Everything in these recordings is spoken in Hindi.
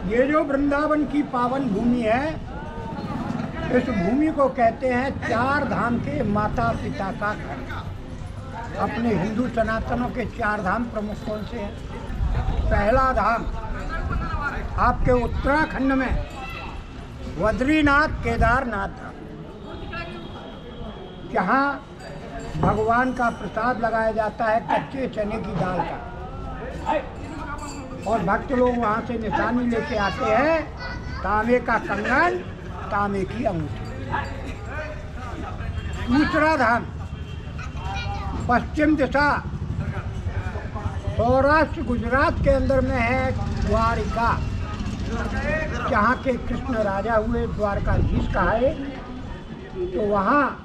ये जो वृंदावन की पावन भूमि है, इस भूमि को कहते हैं चार धाम के माता पिता का घर। अपने हिंदू सनातनों के चार धाम प्रमुख कौन से हैं? पहला धाम आपके उत्तराखंड में बद्रीनाथ केदारनाथ धाम, जहाँ भगवान का प्रसाद लगाया जाता है कच्चे चने की दाल का, और भक्त लोग वहाँ से निशानी लेके आते हैं तांबे का कंगन, तांबे की अंगूठी। दूसरा धाम पश्चिम दिशा सौराष्ट्र गुजरात के अंदर में है द्वारिका, जहाँ के कृष्ण राजा हुए, द्वारकाधीश कहा है। तो वहाँ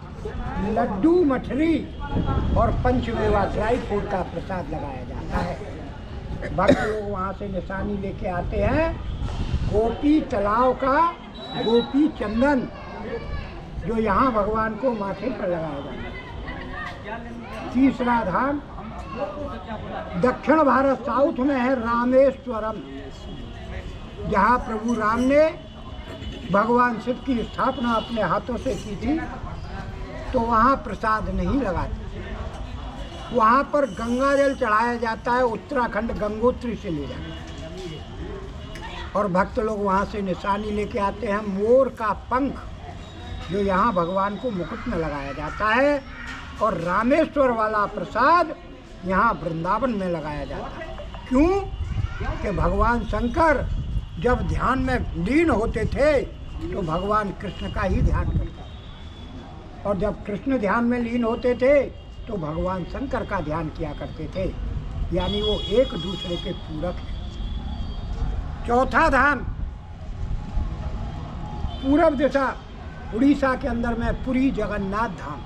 लड्डू मठरी और पंचमेवा ड्राई फ्रूट का प्रसाद लगाया जाता है। भक्त लोग वहाँ से निशानी लेके आते हैं गोपी तालाब का गोपी चंदन, जो यहाँ भगवान को माथे पर लगाया जाता है। तीसरा धाम दक्षिण भारत साउथ में है रामेश्वरम, जहाँ प्रभु राम ने भगवान शिव की स्थापना अपने हाथों से की थी। तो वहाँ प्रसाद नहीं लगाते, वहाँ पर गंगा जल चढ़ाया जाता है, उत्तराखंड गंगोत्री से ले जाते हैं। और भक्त लोग वहाँ से निशानी लेके आते हैं मोर का पंख, जो यहाँ भगवान को मुकुट में लगाया जाता है। और रामेश्वर वाला प्रसाद यहाँ वृंदावन में लगाया जाता है। क्यों? कि भगवान शंकर जब ध्यान में लीन होते थे तो भगवान कृष्ण का ही ध्यान करते, और जब कृष्ण ध्यान में लीन होते थे तो भगवान शंकर का ध्यान किया करते थे। यानी वो एक दूसरे के पूरक हैं। चौथा धाम पूरब दिशा उड़ीसा के अंदर में पुरी जगन्नाथ धाम,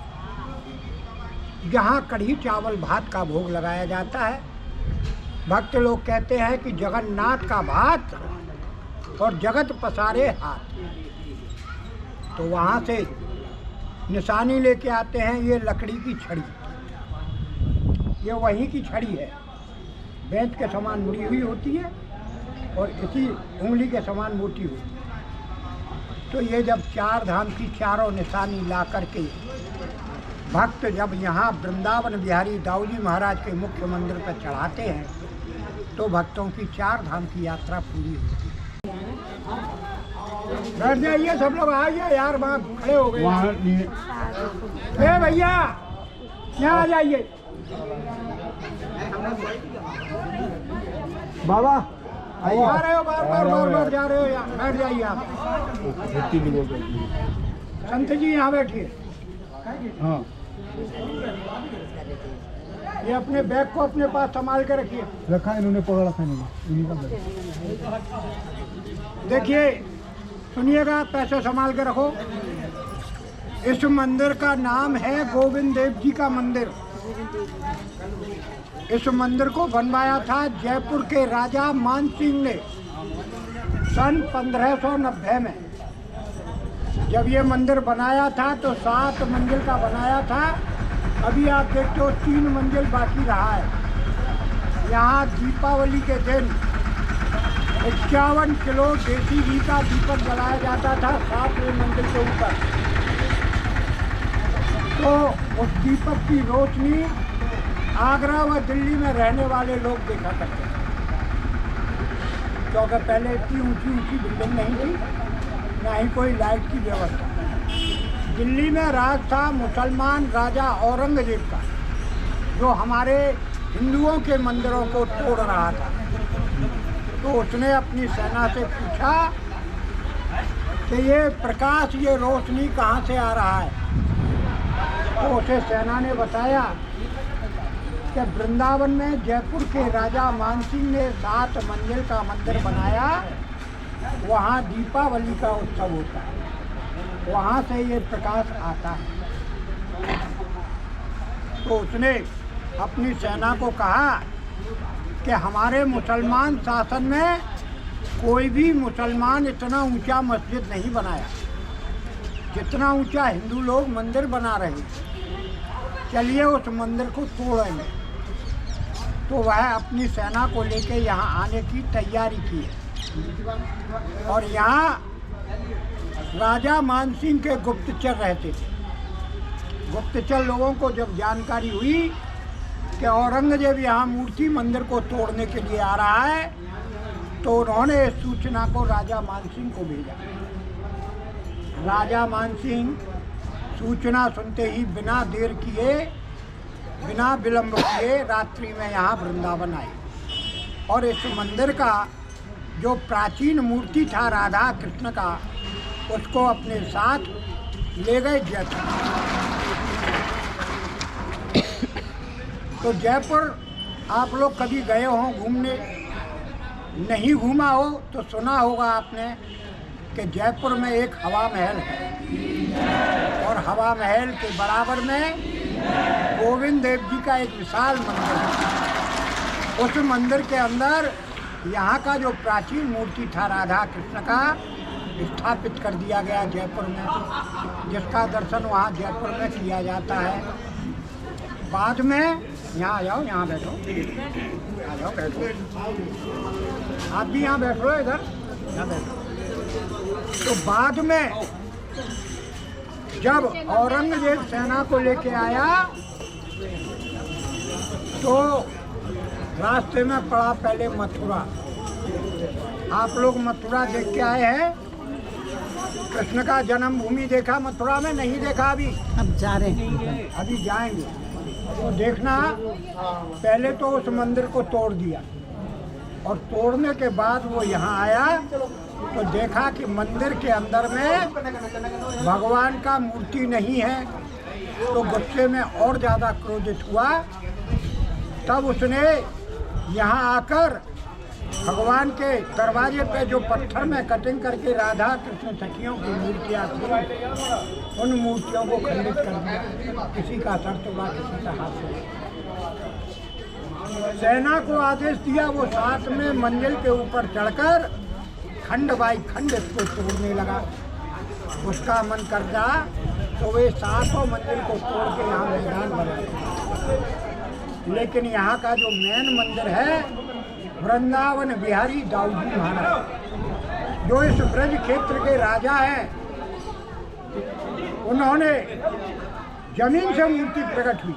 जहाँ कढ़ी चावल भात का भोग लगाया जाता है। भक्त लोग कहते हैं कि जगन्नाथ का भात और जगत पसारे हाथ। तो वहाँ से निशानी लेके आते हैं ये लकड़ी की छड़ी, ये वहीं की छड़ी है, बेंत के समान मुड़ी हुई होती है और इसी उंगली के समान मोटी होती है। तो ये जब चार धाम की चारों निशानी ला करके भक्त जब यहाँ वृंदावन बिहारी दाऊजी महाराज के मुख्य मंदिर पर चढ़ाते हैं तो भक्तों की चार धाम की यात्रा पूरी होती है। बैठ जाइए सब लोग, आइए यार, वहाँ खड़े हो गए। भैया यहाँ आ जाइए। बाबा आ रहे हो, बार जा रहे हो, यहाँ बैठ जाइए आप। संत जी यहाँ बैठिए। हाँ, ये अपने बैग को अपने पास संभाल के रखिए। रखा इन्होंने, पकड़ रखा इन्होंने। देखिए सुनिएगा, पैसे संभाल के रखो। इस मंदिर का नाम है गोविंद देव जी का मंदिर। इस मंदिर को बनवाया था जयपुर के राजा मानसिंह ने सन 1590 में। जब ये मंदिर बनाया था तो 7 मंजिल का बनाया था। अभी आप देखते हो 3 मंजिल बाकी रहा है। यहाँ दीपावली के दिन 51 किलो देसी घी का दीपक जलाया जाता था 7वें मंजिल के ऊपर। तो उस दीपक की रोशनी आगरा व दिल्ली में रहने वाले लोग देखा करते थे, क्योंकि पहले इतनी ऊंची ऊंची बिल्डिंग नहीं थी, ना ही कोई लाइट की व्यवस्था। दिल्ली में राज था मुसलमान राजा औरंगजेब का, जो हमारे हिंदुओं के मंदिरों को तोड़ रहा था। तो उसने अपनी सेना से पूछा कि ये प्रकाश, ये रोशनी कहाँ से आ रहा है? तो उसे सेना ने बताया कि वृंदावन में जयपुर के राजा मानसिंह ने 7 मंजिल का मंदिर बनाया, वहाँ दीपावली का उत्सव होता है, वहाँ से ये प्रकाश आता है। तो उसने अपनी सेना को कहा कि हमारे मुसलमान शासन में कोई भी मुसलमान इतना ऊंचा मस्जिद नहीं बनाया जितना ऊंचा हिंदू लोग मंदिर बना रहे हैं। चलिए उस मंदिर को तोड़ेंगे। तो वह अपनी सेना को लेकर यहाँ आने की तैयारी की है। और यहाँ राजा मानसिंह के गुप्तचर रहते थे। गुप्तचर लोगों को जब जानकारी हुई कि औरंगजेब यहाँ मूर्ति मंदिर को तोड़ने के लिए आ रहा है, तो उन्होंने इस सूचना को राजा मानसिंह को भेजा। राजा मानसिंह सूचना सुनते ही बिना देर किए, बिना विलंब किए रात्रि में यहाँ वृंदावन आए और इस मंदिर का जो प्राचीन मूर्ति था राधा कृष्ण का, उसको अपने साथ ले गए जयपुर। तो जयपुर आप लोग कभी गए हों घूमने, नहीं घूमा हो तो सुना होगा आपने कि जयपुर में एक हवा महल है और हवा महल के बराबर में गोविंद देव जी का एक विशाल मंदिर है। उस मंदिर के अंदर यहाँ का जो प्राचीन मूर्ति था राधा कृष्ण का, स्थापित कर दिया गया जयपुर में, जिसका दर्शन वहाँ जयपुर में किया जाता है। बाद में यहाँ आ जाओ, यहाँ बैठो, आ जाओ बैठो, आप भी यहाँ बैठो, इधर यहाँ बैठो। तो बाद में जब औरंगजेब सेना को लेके आया तो रास्ते में पड़ा पहले मथुरा। आप लोग मथुरा देख के आए हैं? कृष्ण का जन्मभूमि देखा मथुरा में? नहीं देखा अभी? अब जा रहे हैं, अभी जाएंगे। तो देखना, पहले तो उस मंदिर को तोड़ दिया और तोड़ने के बाद वो यहाँ आया तो देखा कि मंदिर के अंदर में भगवान का मूर्ति नहीं है। तो गुस्से में और ज़्यादा क्रोधित हुआ। तब उसने यहाँ आकर भगवान के दरवाजे पे जो पत्थर में कटिंग करके राधा कृष्ण सखियों की मूर्तियाँ थी, उन मूर्तियों को खंडित कर दिया। किसी का सर तोड़ा, किसी का हाथ तोड़ा। सेना को आदेश दिया, वो 7वें मंजिल के ऊपर चढ़कर खंड बाई खंड इसको तोड़ने लगा। उसका मन करता तो वे 7 मंजिल को तोड़ के यहाँ मैदान बना। लेकिन यहाँ का जो मेन मंदिर है वृंदावन बिहारी दाऊजी महाराज, जो इस ब्रज क्षेत्र के राजा हैं, उन्होंने जमीन से मूर्ति प्रकट हुई,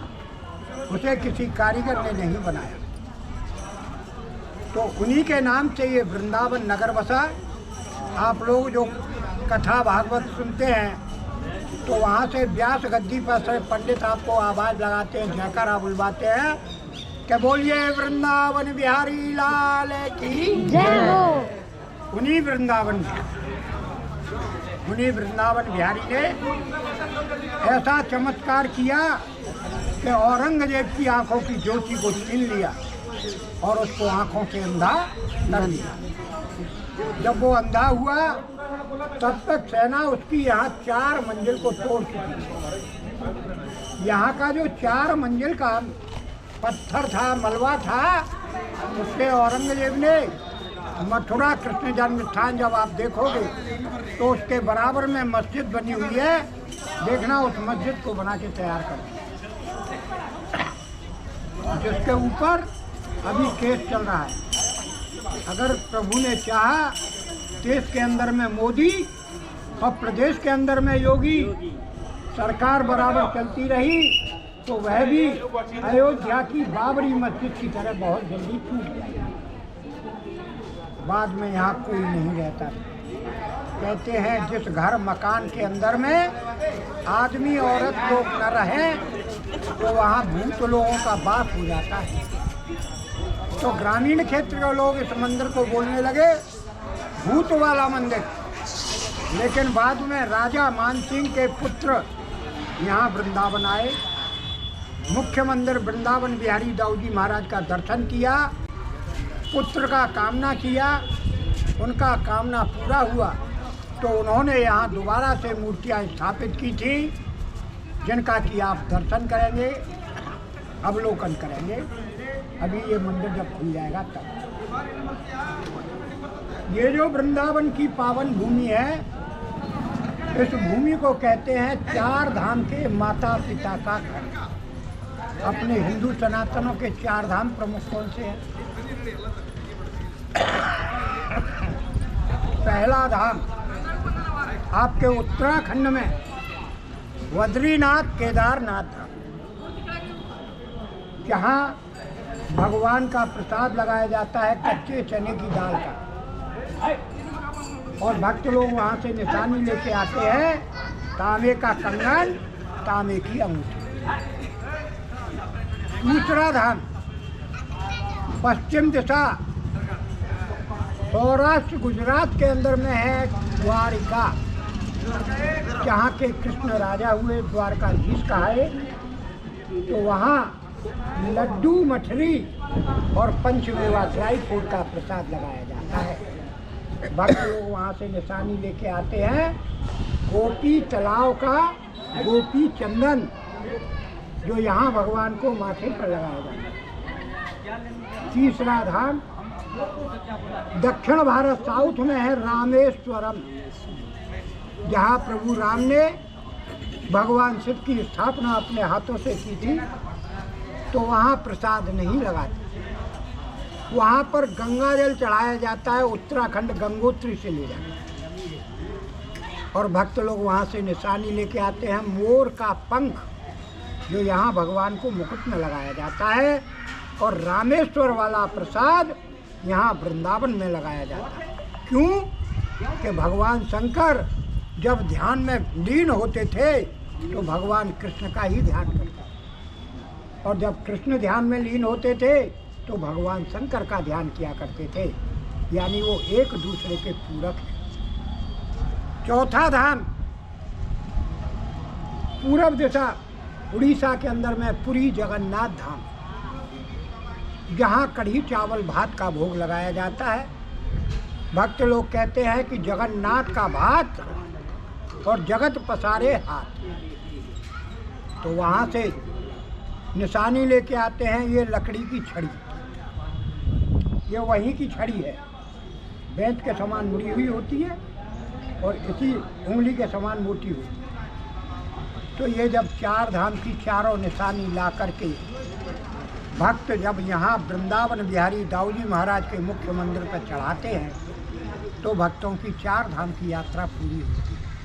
उसे किसी कारीगर ने नहीं बनाया। तो उन्हीं के नाम से ये वृंदावन नगर बसा। आप लोग जो कथा भागवत सुनते हैं तो वहाँ से व्यास गद्दी पर से पंडित आपको आवाज़ लगाते हैं, जयकारा बुलवाते हैं कि बोलिए वृंदावन बिहारी लाल की जय हो। उन्हीं वृंदावन बिहारी ने ऐसा चमत्कार किया कि औरंगजेब की आंखों की ज्योति को छीन लिया और उसको आंखों से अंधा कर दिया। जब वो अंधा हुआ तब तक सेना उसकी यहाँ 4 मंजिल को तोड़ चुकी। यहाँ का जो 4 मंजिल का पत्थर था, मलबा था, उससे औरंगजेब ने मथुरा कृष्ण जन्म स्थान जब आप देखोगे तो उसके बराबर में मस्जिद बनी हुई है। देखना, उस मस्जिद को बना के तैयार कर, जिसके ऊपर अभी केस चल रहा है। अगर प्रभु ने चाहा देश के अंदर में मोदी और प्रदेश के अंदर में योगी सरकार बराबर चलती रही तो वह भी अयोध्या की बाबरी मस्जिद की तरह बहुत जल्दी टूट जाएगी। बाद में यहाँ कोई नहीं रहता। कहते हैं जिस घर मकान के अंदर में आदमी औरत लोग न रहें तो वहाँ भूत लोगों का बाप हो जाता है। तो ग्रामीण क्षेत्र के लोग इस मंदिर को बोलने लगे भूत वाला मंदिर। लेकिन बाद में राजा मानसिंह के पुत्र यहाँ वृंदावन आए, मुख्य मंदिर वृंदावन बिहारी दाऊजी महाराज का दर्शन किया, पुत्र का कामना किया, उनका कामना पूरा हुआ तो उन्होंने यहाँ दोबारा से मूर्तियाँ स्थापित की थी, जिनका कि आप दर्शन करेंगे, अवलोकन करेंगे। अभी ये मंदिर जब खुल जाएगा तब। ये जो वृंदावन की पावन भूमि है, इस भूमि को कहते हैं 4 धाम के माता पिता का घर। अपने हिंदू सनातनों के 4 धाम प्रमुख कौन से हैं? पहला धाम आपके उत्तराखंड में बद्रीनाथ केदारनाथ धाम, जहाँ भगवान का प्रसाद लगाया जाता है कच्चे चने की दाल का, और भक्त लोग वहाँ से निशानी लेके आते हैं तांबे का कंगन, तांबे की अंगूठी। दूसरा धाम पश्चिम दिशा सौराष्ट्र गुजरात के अंदर में है द्वारिका, जहाँ के कृष्ण राजा हुए, द्वारकाधीश कहा है। तो वहाँ लड्डू, मठरी और पंचमेवा ड्राई फ्रूट का प्रसाद लगाया जाता है। भक्त लोग वहाँ से निशानी लेके आते हैं गोपी तालाब का गोपी चंदन, जो यहाँ भगवान को माथे पर लगाया जाता है। तीसरा धाम दक्षिण भारत साउथ में है रामेश्वरम, जहाँ प्रभु राम ने भगवान शिव की स्थापना अपने हाथों से की थी। तो वहाँ प्रसाद नहीं लगाते, वहाँ पर गंगा जल चढ़ाया जाता है, उत्तराखंड गंगोत्री से ले जाते हैं। और भक्त लोग वहाँ से निशानी लेके आते हैं मोर का पंख, जो यहाँ भगवान को मुकुट में लगाया जाता है। और रामेश्वर वाला प्रसाद यहाँ वृंदावन में लगाया जाता है। क्यों? कि भगवान शंकर जब ध्यान में लीन होते थे तो भगवान कृष्ण का ही ध्यान करते, और जब कृष्ण ध्यान में लीन होते थे तो भगवान शंकर का ध्यान किया करते थे, यानी वो एक दूसरे के पूरक हैं। चौथा धाम पूरब दिशा उड़ीसा के अंदर में पुरी जगन्नाथ धाम, जहाँ कढ़ी चावल भात का भोग लगाया जाता है। भक्त लोग कहते हैं कि जगन्नाथ का भात और जगत पसारे हाथ। तो वहाँ से निशानी लेके आते हैं ये लकड़ी की छड़ी, ये वहीं की छड़ी है, बेंत के समान मुड़ी हुई होती है और इसी उंगली के समान मोटी होती है। तो ये जब चार धाम की चारों निशानी ला करके भक्त जब यहाँ वृंदावन बिहारी दाऊजी महाराज के मुख्य मंदिर पर चढ़ाते हैं तो भक्तों की चार धाम की यात्रा पूरी होती है।